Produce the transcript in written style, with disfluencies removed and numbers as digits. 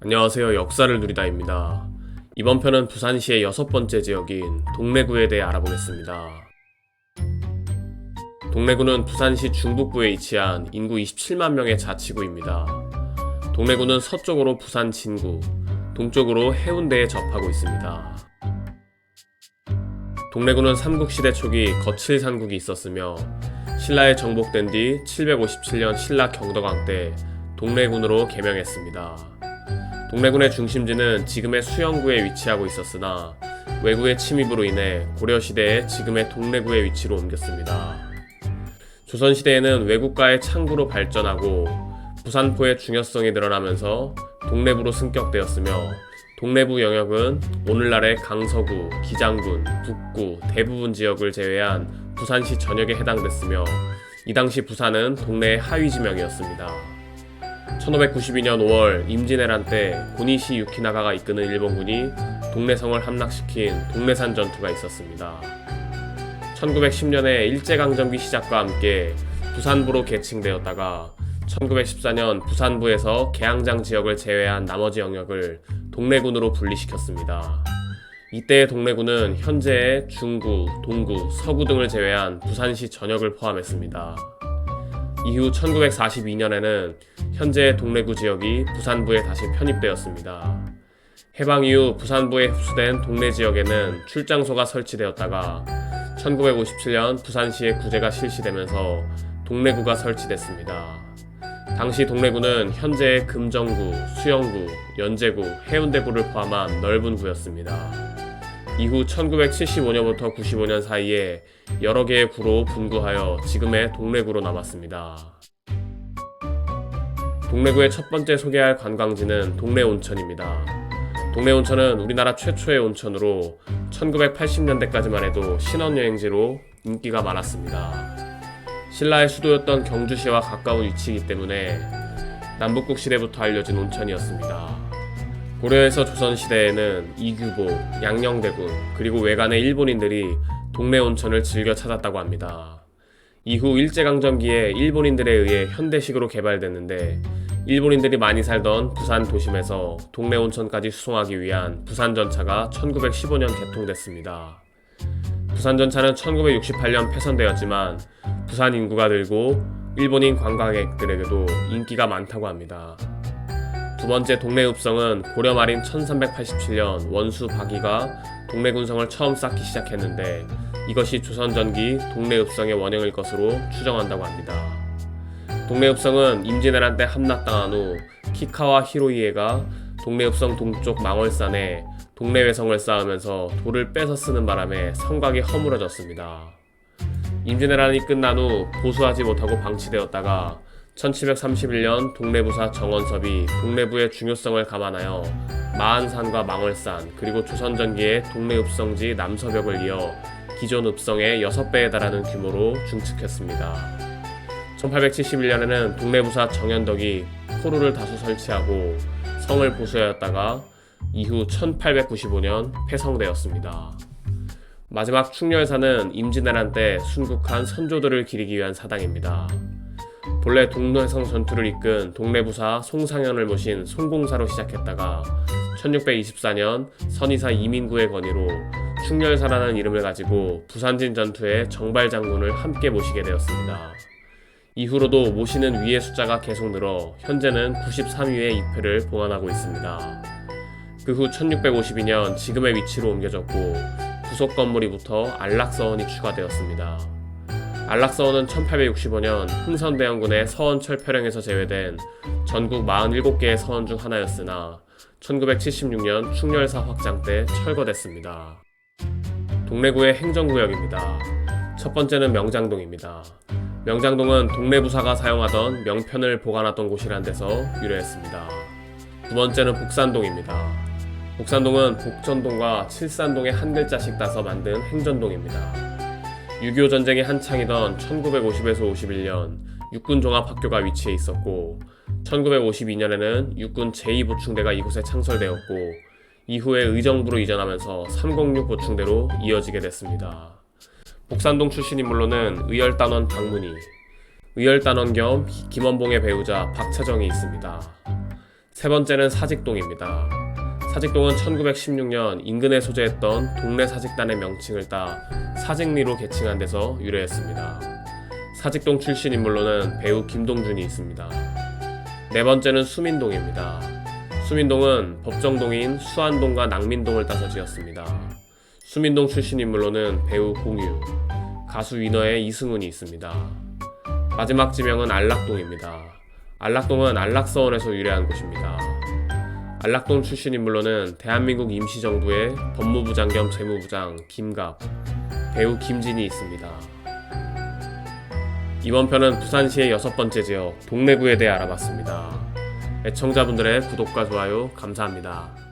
안녕하세요. 역사를 누리다입니다. 이번 편은 부산시의 6번째 지역인 동래구에 대해 알아보겠습니다. 동래구는 부산시 중북부에 위치한 인구 27만 명의 자치구입니다. 동래구는 서쪽으로 부산 진구, 동쪽으로 해운대에 접하고 있습니다. 동래구는 삼국시대 초기 거칠 삼국이 있었으며 신라에 정복된 뒤 757년 신라 경덕왕 때 동래군으로 개명했습니다. 동래군의 중심지는 지금의 수영구에 위치하고 있었으나 왜구의 침입으로 인해 고려시대에 지금의 동래구의 위치로 옮겼습니다. 조선시대에는 왜구가의 창구로 발전하고 부산포의 중요성이 늘어나면서 동래부로 승격되었으며 동래부 영역은 오늘날의 강서구, 기장군, 북구 대부분 지역을 제외한 부산시 전역에 해당됐으며 이 당시 부산은 동래의 하위 지명이었습니다. 1592년 5월 임진왜란 때 고니시 유키나가가 이끄는 일본군이 동래성을 함락시킨 동래산 전투가 있었습니다. 1910년에 일제강점기 시작과 함께 부산부로 개칭되었다가 1914년 부산부에서 계양장 지역을 제외한 나머지 영역을 동래군으로 분리시켰습니다. 이때의 동래군은 현재의 중구, 동구, 서구 등을 제외한 부산시 전역을 포함했습니다. 이후 1942년에는 현재의 동래구 지역이 부산부에 다시 편입되었습니다. 해방 이후 부산부에 흡수된 동래 지역에는 출장소가 설치되었다가 1957년 부산시에 구제가 실시되면서 동래구가 설치됐습니다. 당시 동래구는 현재의 금정구, 수영구, 연제구, 해운대구를 포함한 넓은 구였습니다. 이후 1975년부터 95년 사이에 여러 개의 구로 분구하여 지금의 동래구로 남았습니다. 동래구의 첫 번째 소개할 관광지는 동래온천입니다. 동래온천은 우리나라 최초의 온천으로 1980년대까지만 해도 신혼여행지로 인기가 많았습니다. 신라의 수도였던 경주시와 가까운 위치이기 때문에 남북국 시대부터 알려진 온천이었습니다. 고려에서 조선시대에는 이규보, 양녕대군, 그리고 외관의 일본인들이 동래온천을 즐겨 찾았다고 합니다. 이후 일제강점기에 일본인들에 의해 현대식으로 개발됐는데 일본인들이 많이 살던 부산 도심에서 동래온천까지 수송하기 위한 부산전차가 1915년 개통됐습니다. 부산전차는 1968년 폐선되었지만 부산 인구가 늘고 일본인 관광객들에게도 인기가 많다고 합니다. 두 번째 동래읍성은 고려 말인 1387년 원수 박이가 동래군성을 처음 쌓기 시작했는데 이것이 조선 전기 동래읍성의 원형일 것으로 추정한다고 합니다. 동래읍성은 임진왜란 때 함락당한 후 키카와 히로이에가 동래읍성 동쪽 망월산에 동래회성을 쌓으면서 돌을 빼서 쓰는 바람에 성곽이 허물어졌습니다. 임진왜란이 끝난 후 보수하지 못하고 방치되었다가 1731년 동래부사 정원섭이 동래부의 중요성을 감안하여 마한산과 망월산 그리고 조선 전기의 동래읍성지 남서벽을 이어 기존 읍성의 6배에 달하는 규모로 중축했습니다. 1871년에는 동래부사 정현덕이 포로를 다수 설치하고 성을 보수하였다가 이후 1895년 폐성되었습니다. 마지막 충렬사는 임진왜란 때 순국한 선조들을 기리기 위한 사당입니다. 본래 동래성 전투를 이끈 동래부사 송상현을 모신 송공사로 시작했다가 1624년 선의사 이민구의 건의로 충렬사라는 이름을 가지고 부산진 전투에 정발장군을 함께 모시게 되었습니다. 이후로도 모시는 위의 숫자가 계속 늘어 현재는 93위의 입회를 봉안하고 있습니다. 그 후 1652년 지금의 위치로 옮겨졌고 부속 건물이 붙어 안락서원이 추가되었습니다. 안락서원은 1865년 흥선대원군의 서원철폐령에서 제외된 전국 47개의 서원 중 하나였으나 1976년 충렬사 확장 때 철거됐습니다. 동래구의 행정구역입니다. 첫 번째는 명장동입니다. 명장동은 동래부사가 사용하던 명편을 보관하던 곳이란 데서 유래했습니다. 두 번째는 복산동입니다. 복산동은 복전동과 칠산동의 한 글자씩 따서 만든 행전동입니다. 6.25 전쟁이 한창이던 1950에서 51년 육군종합학교가 위치해 있었고 1952년에는 육군 제2보충대가 이곳에 창설되었고 이후에 의정부로 이전하면서 306 보충대로 이어지게 됐습니다. 복산동 출신 인물로는 의열단원 박문희, 의열단원 겸 김원봉의 배우자 박차정이 있습니다. 세 번째는 사직동입니다. 사직동은 1916년 인근에 소재했던 동네 사직단의 명칭을 따 사직리로 개칭한 데서 유래했습니다. 사직동 출신 인물로는 배우 김동준이 있습니다. 네 번째는 수민동입니다. 수민동은 법정동인 수안동과 낭민동을 따서 지었습니다. 수민동 출신 인물로는 배우 공유, 가수 위너의 이승훈이 있습니다. 마지막 지명은 안락동입니다. 안락동은 안락서원에서 유래한 곳입니다. 안락동 출신 인물로는 대한민국 임시정부의 법무부장 겸 재무부장 김갑, 배우 김진이 있습니다. 이번 편은 부산시의 6번째 지역 동래구에 대해 알아봤습니다. 애청자분들의 구독과 좋아요 감사합니다.